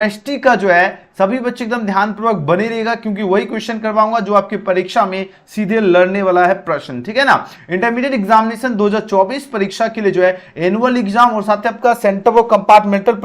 Chemistry का जो है सभी बच्चे एकदम ध्यानपूर्वक बने रहेगा, क्योंकि वही क्वेश्चन करवाऊंगा जो आपकी परीक्षा में सीधे लड़ने वाला है प्रश्न, ठीक है ना। इंटरमीडिएट एग्जामिनेशन 2024 परीक्षा के लिए जो है एनुअल एग्जाम और साथ ही आपका सेंटर ऑफ कंपार्टमेंटल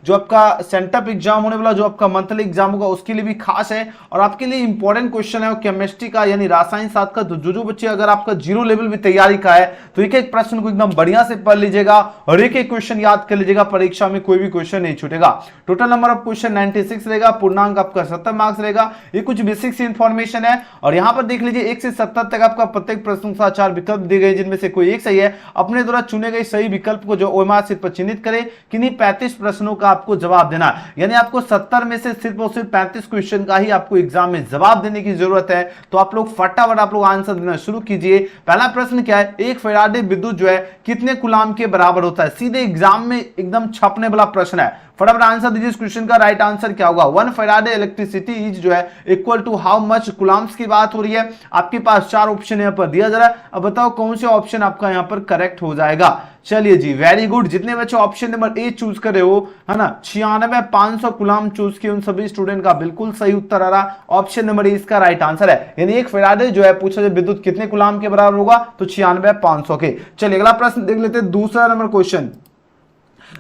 जो आपका सेंटर एग्जाम होने वाला, जो आपका मंथली एग्जाम होगा उसके लिए भी खास है। और आपके लिए इंपॉर्टेंट क्वेश्चन है केमिस्ट्री का, यानी रसायन शास्त्र का। तो जो बच्चे अगर आपका जीरो लेवल भी तैयारी का है तो एक एक प्रश्न को एकदम बढ़िया से पढ़ लीजिएगा और एक एक क्वेश्चन याद कर लीजिएगा, परीक्षा में कोई भी क्वेश्चन नहीं छूटेगा। टोटल नंबर ऑफ क्वेश्चन 96 रहेगा, पूर्णांक आपका 70 मार्क्स रहेगा। ये कुछ बेसिक सी इंफॉर्मेशन है। और यहां पर देख लीजिए 1 से 70 तक आपका प्रत्येक प्रश्न का 4 विकल्प दिए गए, जिनमें से कोई एक सही है। अपने द्वारा चुने गए सही विकल्प को जो ओएमआर शीट पर चिन्हित करें। किन्हीं 35 प्रश्नों का आपको जवाब देना, यानी आपको 70 में से सिर्फ और सिर्फ 35 क्वेश्चन का ही आपको एग्जाम में जवाब देने की जरूरत है। तो आप लोग फटाफट आप लोग आंसर देना शुरू कीजिए। पहला प्रश्न क्या है, एक फैराडे विद्युत जो है कितने कूलाम के बराबर होता है। सीधे एग्जाम में एकदम छपने वाला प्रश्न है, फटाफट आंसर दीजिए। इस क्वेश्चन का राइट आंसर क्या होगा। 1 फैराडे इलेक्ट्रिसिटी इज जो है equal to how much coulombs की बात हो रही है। आपके पास 4 ऑप्शन यहाँ पर दिया जा रहा है। अब बताओ कौन से ऑप्शन आपका यहाँ पर करेक्ट हो जाएगा। चलिए जी, वेरी गुड। जितने बच्चे ऑप्शन नंबर ए चूज कर रहे हो, है ना, 96,500 कूलाम चूज किए, उन सभी स्टूडेंट का बिल्कुल सही उत्तर आ रहा। ऑप्शन नंबर ए इसका राइट आंसर है। यानी एक फैराडे जो है पूछा जाए विद्युत कितने कूलाम के बराबर होगा, तो 96,500 के। चलिए अगला प्रश्न देख लेते हैं, दूसरा नंबर क्वेश्चन।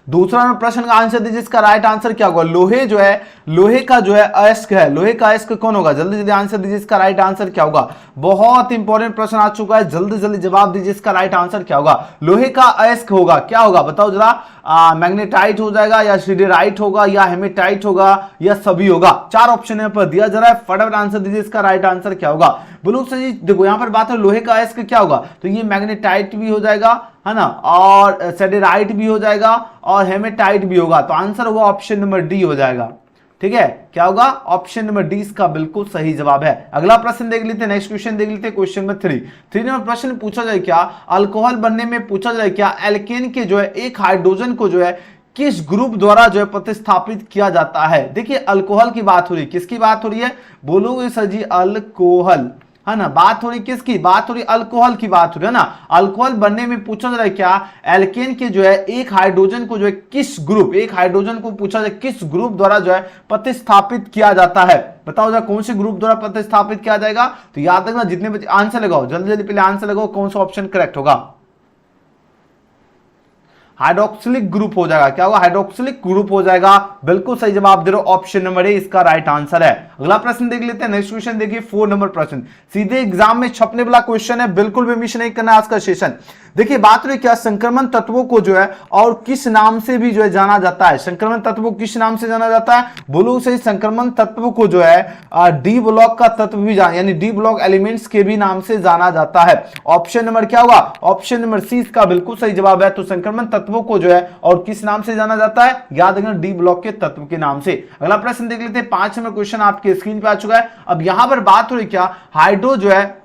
दूसरा प्रश्न का आंसर दीजिए। इसका राइट आंसर क्या होगा। लोहे जो है, लोहे का जो है अयस्क है, लोहे का अयस्क कौन होगा। जल्दी जल्दी आंसर दीजिए, इसका राइट आंसर क्या होगा। बहुत इंपॉर्टेंट प्रश्न आ चुका है, जल्दी जल्दी जवाब दीजिए, इसका राइट आंसर क्या होगा। लोहे का अयस्क होगा, क्या होगा बताओ जरा। मैग्नेटाइट हो जाएगा, या सिडराइट होगा, या हेमेटाइट होगा, या सभी होगा। 4 ऑप्शन यहाँ पर दिया जा रहा है, फटाफट आंसर दीजिए, इसका राइट आंसर क्या होगा। बोलो सर जी, देखो यहाँ पर बात है लोहे का अयस्क क्या होगा, तो ये मैग्नेटाइट भी हो जाएगा, है ना, और सिडराइट भी हो जाएगा, और हेमेटाइट भी होगा। तो आंसर होगा ऑप्शन नंबर डी हो जाएगा। ठीक है, क्या होगा, ऑप्शन नंबर डी इसका बिल्कुल सही जवाब है। अगला प्रश्न देख लेते हैं, नेक्स्ट क्वेश्चन देख लेते हैं, क्वेश्चन नंबर 3 नंबर प्रश्न पूछा जाए क्या, अल्कोहल बनने में पूछा जाए क्या, एल्केन के जो है एक हाइड्रोजन को जो है किस ग्रुप द्वारा जो है प्रतिस्थापित किया जाता है। देखिए अल्कोहल की बात हो रही है, किसकी बात हो रही है, बोलोगे सर जी अल्कोहल, है ना, बात हो रही किसकी, बात हो रही अल्कोहल की बात हो रही है ना। अल्कोहल बनने में पूछा जा रहा है क्या, एल्केन के जो है एक हाइड्रोजन को जो है किस ग्रुप, एक हाइड्रोजन को पूछा जाए किस ग्रुप द्वारा जो है प्रतिस्थापित किया जाता है। बताओ जरा कौन से ग्रुप द्वारा प्रतिस्थापित किया जाएगा। तो याद रखना, जितने बच्चे आंसर लगाओ, जल्दी जल्दी पहले आंसर लगाओ, कौन सा ऑप्शन करेक्ट होगा। हाइड्रोक्सिलिक ग्रुप हो जाएगा, क्या होगा, हाइड्रोक्सिलिक ग्रुप हो जाएगा। बिल्कुल सही जवाब दे रहे हो, ऑप्शन नंबर ए इसका राइट आंसर है। अगला प्रश्न देख लेते हैं, नेक्स्ट क्वेश्चन देखिए 4 नंबर प्रश्न, सीधे एग्जाम में छपने वाला क्वेश्चन है, बिल्कुल भी मिस नहीं करना आज का सेशन। देखिए बात रही क्या, संक्रमण तत्वों को जो है और किस नाम से भी जो है जाना जाता है। संक्रमण तत्व को किस नाम से जाना जाता है, बोलो सही, संक्रमण तत्व को जो है डी ब्लॉक का तत्व भी यानी डी ब्लॉक एलिमेंट्स के भी नाम से जाना जाता है। ऑप्शन नंबर क्या होगा, ऑप्शन नंबर सी इसका बिल्कुल सही जवाब है। तो संक्रमण तत्वों को जो है और किस नाम से जाना जाता है, याद रखना डी ब्लॉक के तत्व के नाम से। अगला प्रश्न देख लेते हैं, 5 नंबर क्वेश्चन आपके स्क्रीन पे आ चुका है। अब यहां पर बात हो रही क्या, हाइड्रो जो है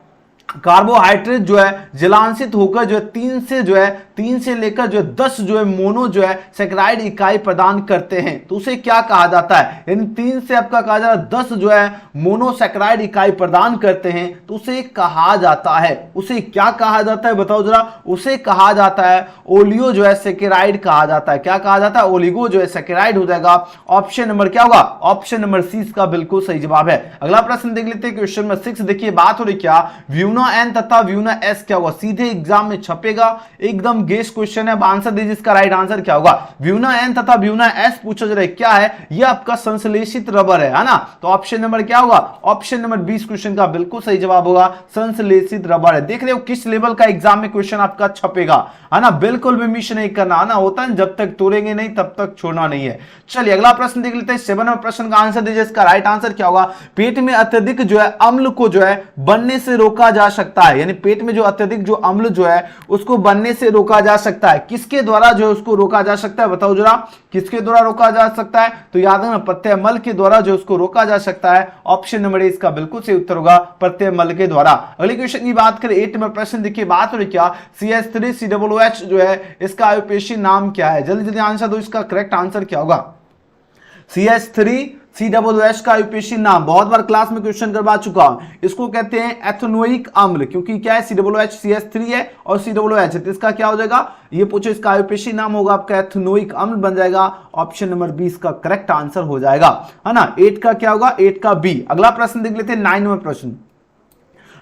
कार्बोहाइड्रेट जो है जलांशित होकर जो है 3 से लेकर जो है 10 जो है मोनो जो है सैकराइड इकाई प्रदान करते हैं। तो उसे क्या कहा जाता है, यानी 3 से आपका कहा जाता है 10 जो है मोनोसैकराइड इकाई प्रदान करते हैं, तो उसे कहा जाता है, उसे क्या कहा जाता है बताओ जरा। उसे कहा जाता है ओलियो जो है सैकराइड कहा जाता है। क्या कहा जाता है, ओलिगो जो है सैकराइड हो जाएगा। ऑप्शन नंबर क्या होगा, ऑप्शन नंबर सी इसका बिल्कुल सही जवाब है। अगला प्रश्न देख लेते हैं, क्वेश्चन नंबर 6। देखिए बात हो रही क्या, व्यूना एन तथा व्यूना एस क्या होगा। सीधे एग्जाम में छपेगा, एकदम गेस क्वेश्चन है। अब आंसर दीजिए, इसका राइट आंसर क्या होगा। व्यूना एन तथा व्यूना एस पूछा जा रहा है क्या है, ये आपका संश्लेषित रबर है ना। तो ऑप्शन नंबर क्या होगा, ऑप्शन नंबर 20 क्वेश्चन का बिल्कुल सही जवाब होगा, संश्लेषित रबर है। देख रहे हो किस लेवल का एग्जाम में क्वेश्चन आपका छपेगा, है ना, बिल्कुल भी मिस नहीं करना, है ना, होता है जब तक तोड़ेंगे नहीं तब तक छोड़ना नहीं है। चलिए अगला प्रश्न देख लेते हैं, 7 नंबर प्रश्न का आंसर दीजिए, इसका राइट आंसर क्या होगा। पेट में अत्यधिक जो है अम्ल को जो है बनने से रोका जा सकता है, यानी पेट में जो अत्यधिक जो अम्ल जो है उसको बनने से रोका जा सकता है। किसके द्वारा जो है उसको रोका जा सकता है, बताओ जरा, किसके द्वारा रोका जा सकता है। तो याद रखना प्रत्यय मल के द्वारा जो उसको रोका जा सकता है। ऑप्शन नंबर ए इसका बिल्कुल सही उत्तर होगा, प्रत्यय मल के द्वारा। अगले क्वेश्चन की बात करें, 8 नंबर प्रश्न देखिए बात हो रही क्या, CH3COOH जो है इसका आयुपेशी नाम क्या है। जल्दी जल्दी आंसर दो, इसका करेक्ट आंसर क्या होगा। CH3 COOH का यूपीएससी नाम, बहुत बार क्लास में क्वेश्चन करवा चुका हूं, इसको कहते हैं एथेनोइक अम्ल, क्योंकि क्या है COOH CH3 है और COOH है, तो इसका क्या हो जाएगा, ये पूछो इसका यूपीएससी नाम होगा आपका एथेनोइक अम्ल बन जाएगा। ऑप्शन नंबर 20 का करेक्ट आंसर हो जाएगा, है ना। 8 का क्या होगा, 8 का बी। अगला प्रश्न देख लेते हैं 9 नंबर प्रश्न।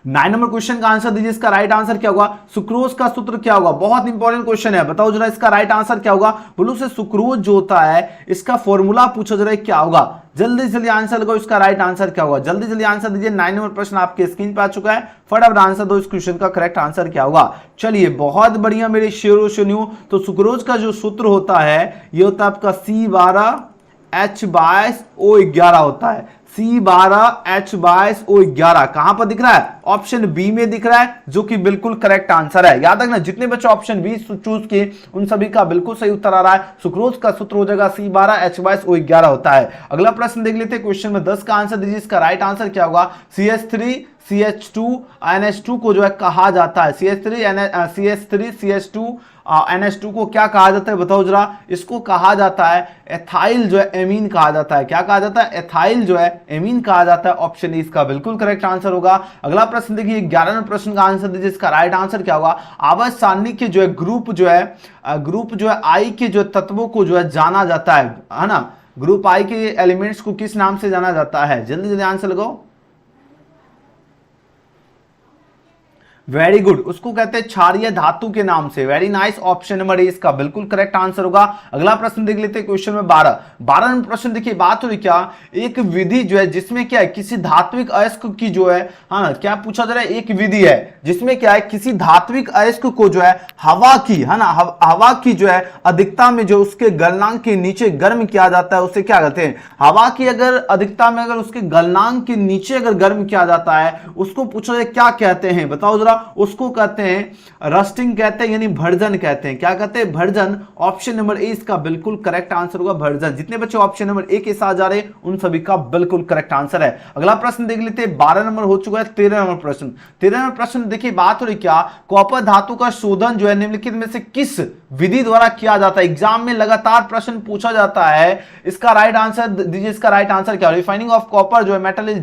9 नंबर क्वेश्चन का आंसर दीजिए, इसका राइट आंसर क्या होगा, सुक्रोज का सूत्र क्या होगा, बहुत इंपॉर्टेंट क्वेश्चन है, बताओ जरा इसका राइट आंसर क्या होगा। बोलो से सुक्रोज जो होता है इसका फॉर्मूला पूछा जरा क्या होगा, जल्दी जल्दी आंसर लगाओ, इसका राइट आंसर क्या होगा, जल्दी जल्दी आंसर दीजिए। 9 नंबर प्रश्न आपके स्क्रीन पे आ चुका है, फटाफट आंसर दो, इस क्वेश्चन का करेक्ट आंसर क्या होगा। चलिए बहुत बढ़िया मेरे शेरों सुनियो, तो सुक्रोज का जो सूत्र होता है ये होता है आपका C12H22O11 होता है, C12H22O11 कहां पर दिख रहा है, ऑप्शन बी में दिख रहा है, जो कि बिल्कुल करेक्ट आंसर है। याद रखना जितने बच्चे ऑप्शन बी चूज किए उन सभी का बिल्कुल सही उत्तर आ रहा है, सुक्रोज का सूत्र हो जाएगा C12H22O11 होता है। अगला प्रश्न देख लेते हैं, क्वेश्चन में 10 का आंसर दीजिए, इसका राइट आंसर क्या होगा। CH3 CH2 NH2 को जो है कहा जाता है, CH3 CH2 NH2 को क्या कहा जाता है, बताओ जरा। इसको कहा जाता है एथाइल जो है एमीन कहा जाता है, क्या कहा जाता है, एथाइल जो है एमीन कहा जाता है। ऑप्शन ए इसका बिल्कुल करेक्ट आंसर होगा। अगला प्रश्न देखिए 11 नंबर प्रश्न का आंसर दीजिए, इसका राइट आंसर क्या होगा। आवर्त सारणी के जो है ग्रुप जो है आई के जो तत्वों को जो है जाना जाता है ना, ग्रुप आई के एलिमेंट्स को किस नाम से जाना जाता है, जल्दी जल्दी आंसर लगाओ। वेरी गुड, उसको कहते हैं क्षारीय धातु के नाम से, very nice. Option number A इसका बिल्कुल करेक्ट आंसर होगा। अगला प्रश्न देख लेते हैं, क्वेश्चन में 12 नंबर प्रश्न देखिए, बात हो रही क्या, एक विधि जो है जिसमें क्या है किसी धात्विक अयस्क की जो है, हाँ क्या पूछा जा रहा है, एक विधि है जिसमें क्या है किसी धात्विक अयस्क को जो है हवा की, है ना, हवा की जो है अधिकता में जो उसके गलनांक के नीचे गर्म किया जाता है, उसे क्या कहते हैं। हवा की अगर अधिकता में अगर उसके गलनांक के नीचे अगर गर्म किया जाता है उसको पूछा जाए क्या कहते हैं, बताओ जरा। उसको कहते हैं रस्टिंग कहते हैं, यानी भर्जन कहते हैं, क्या कहते हैं, भर्जन। ऑप्शन नंबर ए इसका बिल्कुल करेक्ट आंसर होगा, भर्जन। जितने बच्चे ऑप्शन नंबर ए के साथ जा रहे हैं उन सभी का बिल्कुल करेक्ट आंसर है। अगला प्रश्न देख लेते हैं, 12 नंबर हो चुका है। 13 नंबर प्रश्न, 13 नंबर प्रश्न देखिए, बात हो रही क्या, कॉपर धातु का शोधन जो है निम्नलिखित में से किस विधि द्वारा किया जाता है। एग्जाम में लगातार प्रश्न पूछा जाता है, इसका राइट आंसर दीजिए, इसका राइट आंसर क्या है। रिफाइनिंग ऑफ कॉपर जो है metal is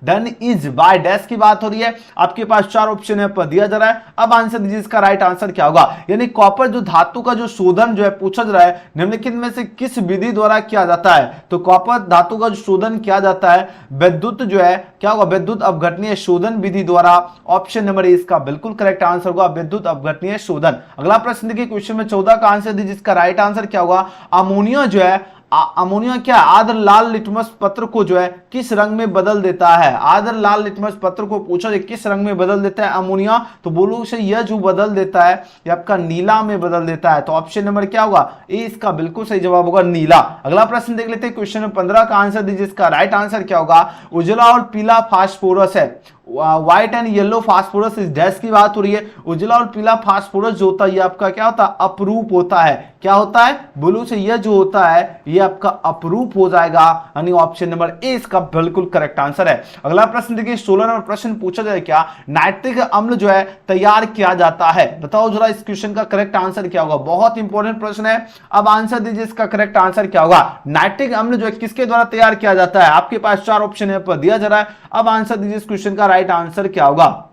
done is by dash की बात हो रही है, आपके पास 4 ऑप्शन है पर दिया जा रहा है। अब आंसर दीजिए, इसका राइट आंसर क्या होगा। यानी कॉपर जो धातु का जो शोधन जो है पूछा जा रहा है निम्नलिखित में से किस विधि द्वारा किया जाता है, तो कॉपर धातु का जो शोधन किया जाता है विद्युत जो है क्या होगा, विद्युत अपघटनीय शोधन विधि द्वारा। ऑप्शन नंबर ए इसका बिल्कुल करेक्ट आंसर होगा, विद्युत अपघटनीय शोधन। अगला प्रश्न देखिए, क्वेश्चन में 14 का आंसर दीजिए, इसका राइट आंसर क्या होगा। अमोनिया जो है अमोनिया क्या आर्द्र लाल लिटमस पत्र को जो है किस रंग में बदल देता है। आर्द्र लाल लिटमस पत्र को पूछा जाए किस रंग में बदल देता है अमोनिया, तो बोलो से यह जो बदल देता है ये आपका नीला में बदल देता है। तो ऑप्शन नंबर क्या होगा, ए इसका बिल्कुल सही जवाब होगा, नीला। अगला प्रश्न देख लेते हैं, क्वेश्चन में 15 का आंसर दीजिए, इसका राइट आंसर क्या होगा। उजला और पीला फास्फोरस है, व्हाइट एंड येलो फास्फोरस इस डैश की बात हो रही है। उजला और पीला फास्फोरस जो होता है ये आपका क्या होता है, अपरूप होता है। क्या होता है, ब्लू से ये जो होता है ये आपका अपरूप हो जाएगा, यानी ऑप्शन नंबर ए इसका बिल्कुल करेक्ट आंसर है। अगला प्रश्न देखिए, 16 नंबर प्रश्न पूछा जाए क्या, नाइट्रिक अम्ल जो है तैयार किया जाता है, बताओ जरा इस क्वेश्चन का करेक्ट आंसर क्या होगा। बहुत इंपॉर्टेंट प्रश्न है, अब आंसर दीजिए, इसका करेक्ट आंसर क्या होगा। नाइट्रिक अम्ल जो है किसके द्वारा तैयार किया जाता है, आपके पास 4 ऑप्शन है पर दिया जा रहा है। अब आंसर दीजिए, इस क्वेश्चन का राइट आंसर क्या होगा।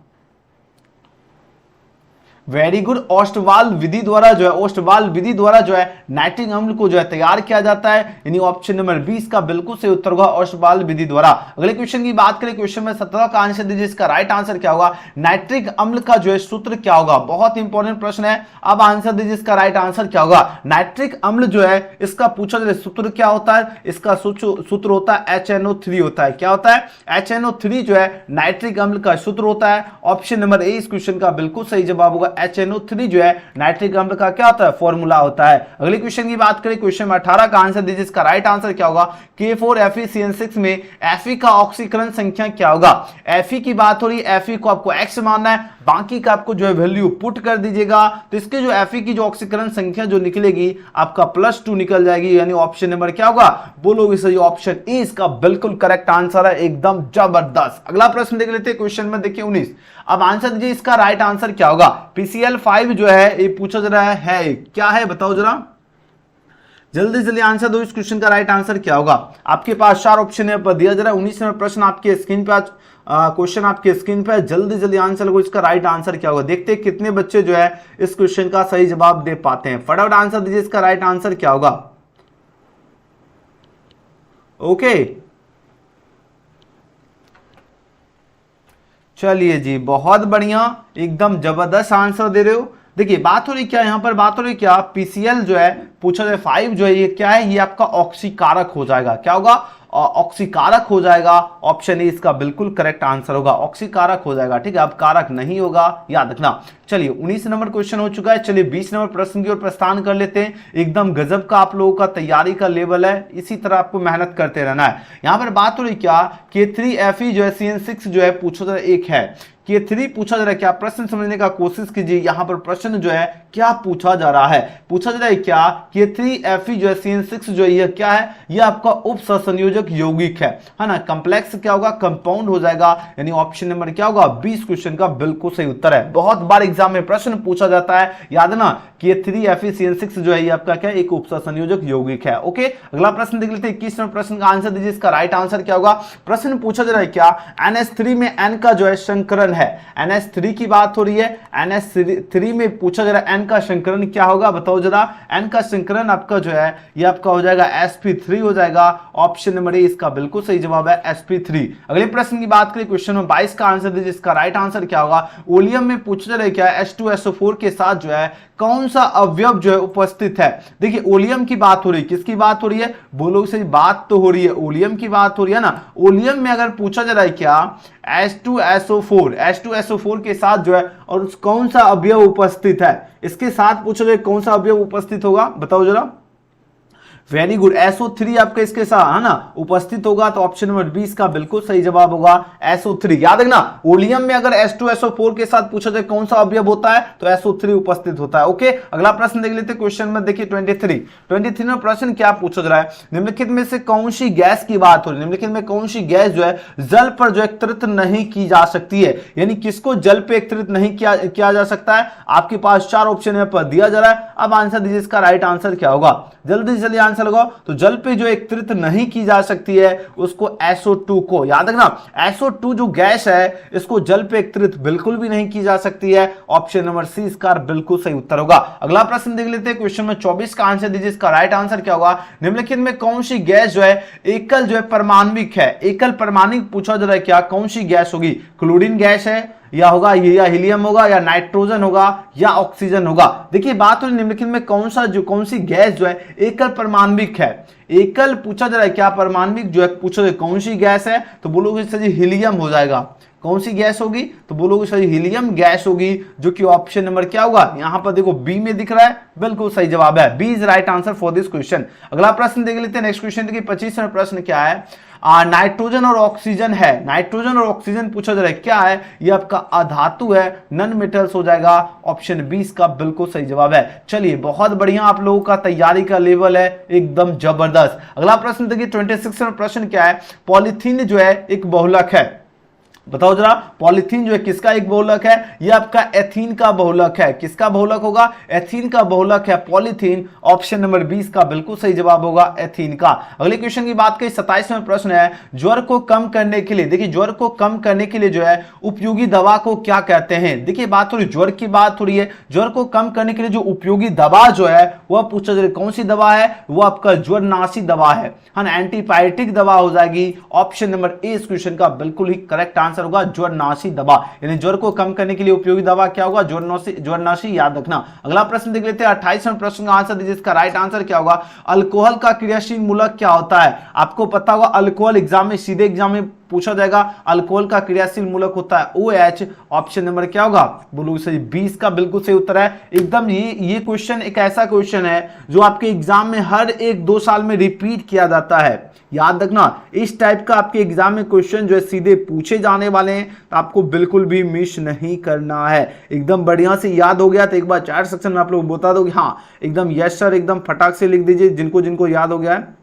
वेरी गुड, ओस्टवाल विधि द्वारा जो है, ओस्टवाल विधि द्वारा जो है नाइट्रिक अम्ल को जो है तैयार किया जाता है, यानी ऑप्शन नंबर 20 का बिल्कुल सही उत्तर होगा, ओस्टवाल विधि द्वारा। अगले क्वेश्चन की बात करें, क्वेश्चन में 17 का आंसर दीजिए, इसका राइट आंसर क्या होगा। नाइट्रिक अम्ल का जो है सूत्र क्या होगा, बहुत इंपॉर्टेंट प्रश्न है। अब आंसर दीजिए, इसका राइट आंसर क्या होगा। नाइट्रिक अम्ल जो है इसका पूछा जाए सूत्र क्या होता है, इसका सूत्र होता है HNO3 होता है। क्या होता है, HNO3 जो है नाइट्रिक अम्ल का सूत्र होता है। ऑप्शन नंबर ए इस क्वेश्चन का बिल्कुल सही जवाब होगा, HNO3 जो है नाइट्रिक अम्ल का क्या होता है, फॉर्मूला होता है। अगले क्वेश्चन की बात करें, क्वेश्चन में 18 का आंसर दीजिए, इसका राइट आंसर क्या होगा। K4FeCN6 में Fe का ऑक्सीकरण संख्या क्या होगा। Fe की बात हो रही है, Fe को आपको X मानना है, बाकी का आपको जो है वैल्यू पुट कर दीजिएगा, तो इसके जो Fe की जो ऑक्सीकरण संख्या जो निकलेगी आपका +2 निकल जाएगी, यानी ऑप्शन नंबर क्या होगा, बोलोगे सही, ऑप्शन ए इसका बिल्कुल करेक्ट आंसर है, एकदम जबरदस्त। अगला प्रश्न देख लेते हैं, क्वेश्चन में देखिए 19। अब आंसर दीजिए, इसका राइट आंसर क्या होगा। PCl5 जो है ये पूछा जा रहा है क्या है, बताओ जरा। जल्दी जल्दी आंसर दो, इस क्वेश्चन का राइट आंसर क्या होगा। आपके पास 4 ऑप्शन है पर दिया जा रहा है। 19 नंबर प्रश्न आपके स्क्रीन पे क्वेश्चन आपके स्क्रीन पे, जल्दी जल्दी आंसर लगो, इसका राइट आंसर क्या होगा। देखते हैं कितने बच्चे जो है इस क्वेश्चन का सही जवाब दे पाते हैं। फटाफट आंसर दीजिए, इसका राइट आंसर क्या होगा। ओके चलिए जी, बहुत बढ़िया, एकदम जबरदस्त आंसर दे रहे हो। देखिए बात हो रही क्या, यहां पर बात हो रही क्या, पीसीएल जो है पूछा जाए 5 जो है ये क्या है, ये आपका ऑक्सीकारक हो जाएगा। क्या होगा, ऑक्सीकारक हो जाएगा। ऑप्शन ए इसका बिल्कुल करेक्ट आंसर होगा, ऑक्सीकारक हो जाएगा। ठीक है, अब कारक नहीं होगा, याद रखना। चलिए 19 नंबर क्वेश्चन हो चुका है। चलिए 20 नंबर प्रश्न की ओर प्रस्थान कर लेते हैं। एकदम गजब का आप लोगों का तैयारी का लेवल है, इसी तरह आपको मेहनत करते रहना है। यहां पर बात हो रही क्या, K3Fe जो है CN6 जो है पूछा जा रहा है, एक है K3 पूछा जा रहा है क्या, प्रश्न समझने का कोशिश कीजिए। यहां पर प्रश्न जो है क्या पूछा जा रहा है, पूछा जा रहा है क्या, K3Fe जो है CN6 जो है यह क्या है, यह आपका उप सहसंयोजक यौगिक है ना। कंप्लेक्स क्या होगा, कंपाउंड हो जाएगा, यानी ऑप्शन नंबर क्या होगा, 20 क्वेश्चन का बिल्कुल सही उत्तर है। बहुत बार एग्जाम में प्रश्न पूछा जाता है, याद ना, K3Fe CN6 जो है ये आपका क्या, एक उप सहसंयोजक यौगिक है। ओके, अगला प्रश्न देख लेते हैं। 21 नंबर प्रश्न का आंसर दीजिए, इसका राइट आंसर क्या होगा। प्रश्न पूछा जा रहा है क्या, NH3 में N का जो है संकरण है, NH3 की बात हो रही है। NH3 में पूछा जा रहा है N का संकरण क्या होगा, बताओ जरा। N का संकरण आपका जो है ये आपका हो जाएगा sp3 हो जाएगा। ऑप्शन नंबर ए इसका बिल्कुल सही जवाब है, sp3। अगले प्रश्न की बात करें, क्वेश्चन नंबर 22 का आंसर दीजिए, इसका राइट आंसर क्या होगा। ओलियम में पूछा जा रहा है क्या, H2SO4 के साथ जो है कौन सा अवयव जो है उपस्थित है। देखिए ओलियम की बात हो रही है, किसकी बात हो रही है, बोलो सही, बात तो हो रही है, ओलियम की बात हो रही है ना। ओलियम में अगर पूछा जा रहा है क्या, H2SO4 के साथ जो है और कौन सा अवयव उपस्थित है, इसके साथ पूछा जाए कौन सा अवयव उपस्थित होगा, बताओ जरा। वेरी गुड, SO3 आपका इसके साथ है ना उपस्थित होगा, तो ऑप्शन नंबर 20 का बिल्कुल सही जवाब होगा SO3। याद रखना, ओलियम में अगर H2SO4 के साथ पूछा जाए कौन सा अवयव होता है, तो SO3 उपस्थित होता है। ओके, अगला प्रश्न देख लेते हैं। क्वेश्चन में देखिए 23 में प्रश्न क्या पूछा जा रहा है, निम्नलिखित में से कौन सी गैस की बात हो रही है, निम्नलिखित में कौन सी गैस जो है जल पर जो एकत्रित नहीं की जा सकती है, यानी किसको जल पे एकत्रित नहीं किया जा सकता है। आपके पास 4 ऑप्शन है पर दिया जा रहा है। अब आंसर दीजिए, इसका राइट आंसर क्या होगा, जल्दी जल्दी आंसर लगाओ। तो जल पे जो एकत्रित नहीं की जा सकती है उसको SO2 को, याद रखना, SO2 जो गैस है इसको जल पे एकत्रित बिल्कुल भी नहीं की जा सकती है। ऑप्शन नंबर सी इसका बिल्कुल सही उत्तर होगा। अगला प्रश्न देख लेते हैं। क्वेश्चन में 24 का आंसर दीजिए, इसका राइट आंसर क्या होगा। निम्नलिखित में कौन सी गैस जो है एकल जो है परमाणविक है, एकल परमाणविक पूछा जा रहा है क्या, कौन सी गैस होगी, क्लोरीन गैस है या होगा, या हीलियम होगा, या नाइट्रोजन होगा, या ऑक्सीजन होगा। देखिए बात हो निम्नलिखित में कौन सी गैस जो है एकल परमाणविक है, एकल पूछा जा रहा है क्या, परमाणविक जो है पूछा जाए कौन सी गैस है, तो बोलोगे सर हीलियम हो जाएगा। कौन सी गैस होगी, तो बोलोगे सर हीलियम गैस होगी, जो कि ऑप्शन नंबर क्या होगा, यहां पर देखो बी में दिख रहा है, बिल्कुल सही जवाब है, B is right answer for this question. अगला प्रश्न देख लेते हैं। नेक्स्ट क्वेश्चन देखिए 25 में प्रश्न क्या है, नाइट्रोजन और ऑक्सीजन है, नाइट्रोजन और ऑक्सीजन पूछा जा रहा है क्या है, ये आपका अधातु है, नॉन मेटल्स हो जाएगा। ऑप्शन 20 का बिल्कुल सही जवाब है। चलिए बहुत बढ़िया आप लोगों का तैयारी का लेवल है, एकदम जबरदस्त। अगला प्रश्न देखिए 26 में प्रश्न क्या है, पॉलीथीन जो है एक बहुलक है, बताओ जरा। पॉलीथीन जो है किसका एक बहुलक है, ये आपका एथीन का बहुलक है। किसका बहुलक होगा, एथीन का बहुलक है पॉलीथीन। ऑप्शन नंबर 20 का बिल्कुल सही जवाब होगा एथीन का। अगले क्वेश्चन की बात करें 27 में प्रश्न है, ज्वर को कम करने के लिए, देखिए ज्वर को कम करने के लिए जो है उपयोगी दवा को क्या कहते हैं। देखिए बात हो रही ज्वर की बात हो रही है, ज्वर को कम करने के लिए जो उपयोगी दवा जो है वह पूछा जा रहा है कौन सी दवा है, वो आपका ज्वरनाशी दवा है ना, एंटीबायोटिक दवा हो जाएगी। ऑप्शन नंबर ए इस क्वेश्चन का बिल्कुल ही करेक्ट आंसर होगा, ज्वरनाशी दवा, यानी ज्वर को कम करने के लिए उपयोगी दवा क्या होगा, ज्वरनाशी, याद रखना। अगला प्रश्न देख लेते हैं 28वें प्रश्न का आंसर दीजिए, इसका राइट आंसर क्या होगा। अल्कोहल का क्रियाशील मूलक क्या होता है, आपको पता होगा अल्कोहल एग्जाम में, सीधे एग्जाम में पूछा जाएगा, अल्कोहल का क्रियाशील मूलक होता है OH। ऑप्शन नंबर क्या होगा, बोलो सही, 20 का बिल्कुल सही उत्तर है। एकदम ये क्वेश्चन एक ऐसा क्वेश्चन है जो आपके एग्जाम में हर 1-2 साल में रिपीट किया जाता है, याद रखना। इस टाइप का आपके एग्जाम में क्वेश्चन जो है सीधे पूछे जाने वाले हैं, तो आपको बिल्कुल भी मिस नहीं करना है। एकदम बढ़िया से याद हो गया तो एक बार चैट सेक्शन में आप लोग बता दो कि हाँ एकदम यस सर, एकदम फटाक से लिख दीजिए जिनको जिनको याद हो गया है।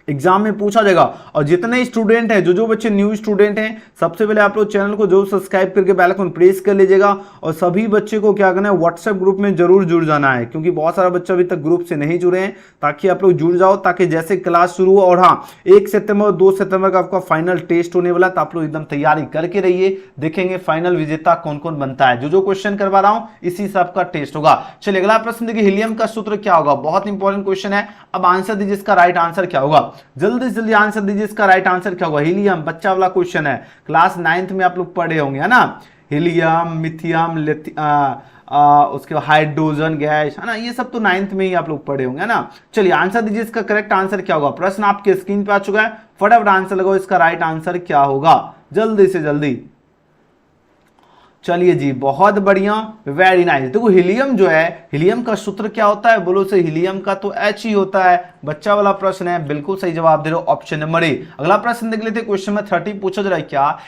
एग्जाम में पूछा जाएगा। और जितने स्टूडेंट हैं, जो बच्चे न्यू स्टूडेंट हैं, सबसे पहले आप लोग चैनल को जरूर सब्सक्राइब करके बेल आइकन प्रेस कर लीजिएगा। और सभी बच्चे को क्या करना है, व्हाट्सएप ग्रुप में जरूर जुड़ जाना है, क्योंकि बहुत सारा बच्चा अभी तक ग्रुप से नहीं जुड़े हैं, ताकि आप लोग जुड़ जाओ, ताकि जैसे क्लास शुरू हो। और हाँ, 1 सितंबर और 2 सितंबर का आपका फाइनल टेस्ट होने वाला है, तो आप लोग एकदम तैयारी करके रहिए। देखेंगे फाइनल विजेता कौन कौन बनता है। जो क्वेश्चन करवा रहा हूं इसी से आपका टेस्ट होगा। चलिए अगला प्रश्न देखिए, हीलियम का सूत्र क्या होगा। बहुत इंपॉर्टेंट क्वेश्चन है। अब आंसर दीजिए, इसका राइट आंसर क्या होगा। जल्दी से जल्दी आंसर दीजिए, इसका राइट आंसर क्या होगा। हीलियम बच्चा वाला क्वेश्चन है, क्लास 9th में आप लोग पढ़े होंगे, है ना। हीलियम, मिथियम, उसके बाद हाइड्रोजन गैस, है ना, ये सब तो 9th में ही आप लोग पढ़े होंगे, है ना। चलिए आंसर दीजिए, इसका करेक्ट आंसर क्या होगा। प्रश्न आपके स्क्रीन पे आ चुका है, फटाफट आंसर लगाओ, इसका राइट आंसर क्या होगा, जल्दी से जल्दी। चलिए जी, बहुत बढ़िया, वेरी नाइस। देखो हीलियम जो है, हीलियम का सूत्र क्या होता है, बोलो से हीलियम का तो H ही होता है। बच्चा वाला प्रश्न है, बिल्कुल सही जवाब दे रहे हो, ऑप्शन नंबर ए। अगला प्रश्न देख लेते हैं, क्वेश्चन में 30 पूछा जा रहा है क्या,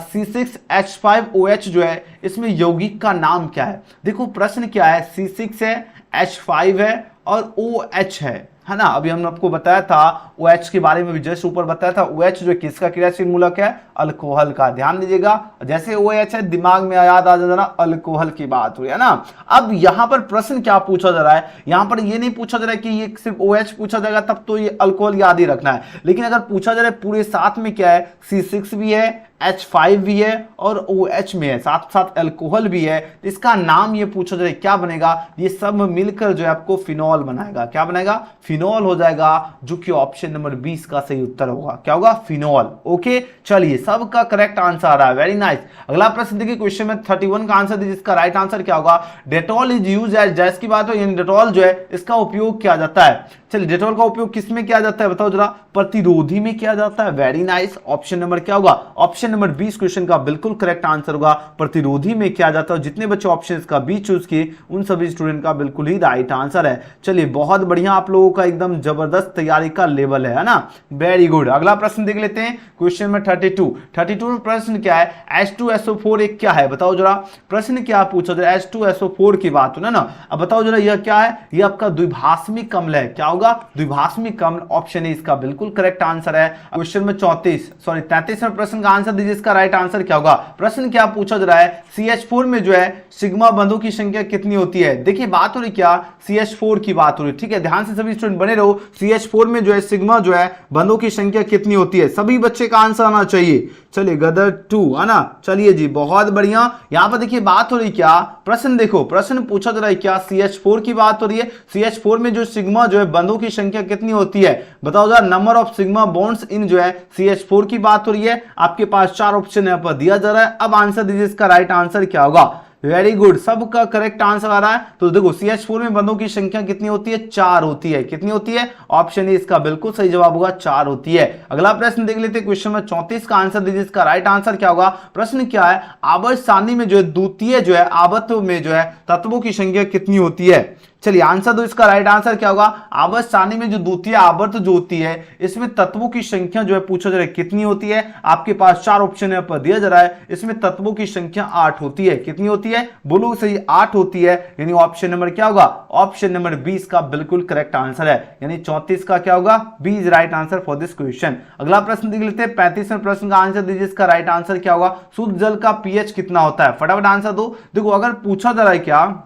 C6H5OH जो है, इसमें यौगिक का नाम क्या है। देखो प्रश्न क्या है, C6 है, H5 है और OH है ना। अभी हमने आपको बताया था OH के बारे में भी, जस्ट ऊपर बताया था। OH जो किसका क्रियाशील मूलक है, अल्कोहल का। ध्यान दीजिएगा, जैसे OH है, दिमाग में याद आ जाना अल्कोहल की बात हुई, है ना। अब यहां पर प्रश्न क्या पूछा जा रहा है, यहां पर ये नहीं पूछा जा रहा है कि ये सिर्फ OH पूछा जाएगा तब तो ये अल्कोहल याद ही रखना है। लेकिन अगर पूछा जा रहा है पूरे साथ में क्या है, C6 भी है, H5 भी है और OH में है, साथ साथ अल्कोहल भी है, तो इसका नाम ये पूछा जाए क्या बनेगा। ये सब मिलकर जो है आपको फिनॉल बनाएगा। क्या बनाएगा, फिनॉल हो जाएगा, जो कि ऑप्शन नंबर 20 का सही उत्तर होगा। क्या होगा, फिनॉल। ओके, चलिए सबका करेक्ट आंसर आ रहा है, वेरी नाइस। अगला प्रश्न देखिए, क्वेश्चन में 31 का आंसर दीजिए, इसका राइट आंसर क्या होगा। डेटॉल इज यूज एज, जैस की बात हो, यानी डेटॉल जो है इसका उपयोग किया जाता है। चलिए डेटॉल का उपयोग किस में किया जाता है बताओ जरा, प्रतिरोधी में किया जाता है। वेरी नाइस, ऑप्शन नंबर क्या होगा, ऑप्शन नंबर 20 क्वेश्चन का बिल्कुल करेक्ट आंसर होगा, प्रतिरोधी में किया जाता है। जितने बच्चे ऑप्शन का बी चूज किए उन सभी स्टूडेंट का बिल्कुल ही राइट आंसर है। चलिए बहुत बढ़िया, आप लोगों का एकदम जबरदस्त तैयारी का लेवल है ना, वेरी गुड। अगला प्रश्न देख लेते हैं, क्वेश्चन में 32 में प्रश्न क्या है, H2SO4 एक क्या है बताओ जरा। प्रश्न क्या पूछा जरा, H2SO4 की बात हो ना। अब बताओ जरा यह क्या है, यह आपका द्विभाषमिक अम्ल है। क्या होगा, द्विभाषमिक अम्ल, ऑप्शन ए इसका बिल्कुल करेक्ट आंसर है। क्वेश्चन में 33 में प्रश्न का आंसर दीजिए, इसका राइट आंसर क्या होगा। प्रश्न क्या पूछा जा रहा है, CH4 में जो है सिग्मा बंधों की संख्या कितनी होती है। देखिए बात हो रही क्या, CH4 की बात हो रही, ठीक है, ध्यान से सभी स्टूडेंट बने रहो। CH4 में जो है सिग्मा जो है बंधों की संख्या कितनी होती है, सभी बच्चे का आंसर आना चाहिए। चलिए गदर 2, है ना। चलिए जी बहुत बढ़िया, यहां पर देखिए बात हो रही क्या, प्रश्न देखो, प्रश्न पूछा जा रहा है क्या, CH4 की बात हो रही है। CH4 में जो सिग्मा जो है बंधों की संख्या कितनी होती है बताओ जरा। Number of sigma bonds in जो है CH4 की बात हो रही है। आपके पास 4 ऑप्शन यहां पर दिया जा रहा है। अब आंसर दीजिए, इसका राइट आंसर क्या होगा। वेरी गुड, सबका करेक्ट आंसर आ रहा है। तो देखो CH4 में बंधों की संख्या कितनी होती है, 4 होती है। कितनी होती है, ऑप्शन ए इसका बिल्कुल सही जवाब होगा, 4 होती है। अगला प्रश्न देख लेते हैं, क्वेश्चन में 34 का आंसर दीजिए, इसका राइट आंसर क्या होगा। प्रश्न क्या है, आवर्त सारणी में जो है द्वितीय जो है आवर्त में जो है तत्वों की संख्या कितनी होती है। चलिए आंसर दो, इसका राइट आंसर क्या होगा। आवर्त सारणी में जो द्वितीय आवर्त जो होती है, इसमें तत्वों की संख्या जो है पूछा जा रहा है कितनी होती है। आपके पास 4 ऑप्शन यहां पर दिया जा रहा है, इसमें तत्वों की संख्या 8 होती है। कितनी होती है, बोलो सही, 8 होती है। यानी ऑप्शन नंबर क्या होगा, ऑप्शन नंबर 20 का बिल्कुल करेक्ट आंसर है। यानी 34 का क्या होगा, 20 right answer for this question. अगला प्रश्न देख लेते हैं, 35वें प्रश्न का आंसर दीजिए, इसका राइट आंसर क्या होगा। शुद्ध जल का पीएच कितना होता है, फटाफट आंसर दो। देखो अगर पूछा जा रहा है क्या,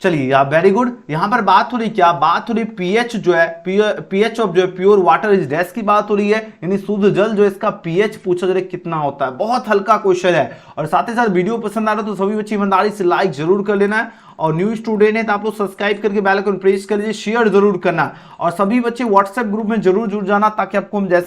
चलिए वेरी गुड, यहां पर बात हो रही क्या, बात हो रही पीएच जो है, पीएच ऑफ जो है प्योर वाटर इज डैश की बात हो रही है। यानी शुद्ध जल जो है इसका पीएच पूछा जा रहा है कितना होता है। बहुत हल्का क्वेश्चन है। और साथ ही साथ वीडियो पसंद आ रहा है तो सभी बच्चे ईमानदारी से लाइक जरूर कर लेना है। और न्यू स्टूडेंट है तो आप लोग सब्सक्राइब करके बेल आइकन प्रेस कर लीजिए, शेयर जरूर करना। और सभी बच्चे व्हाट्सएप ग्रुप में जरूर जुड़ जाना, ताकि आपको हम जैसे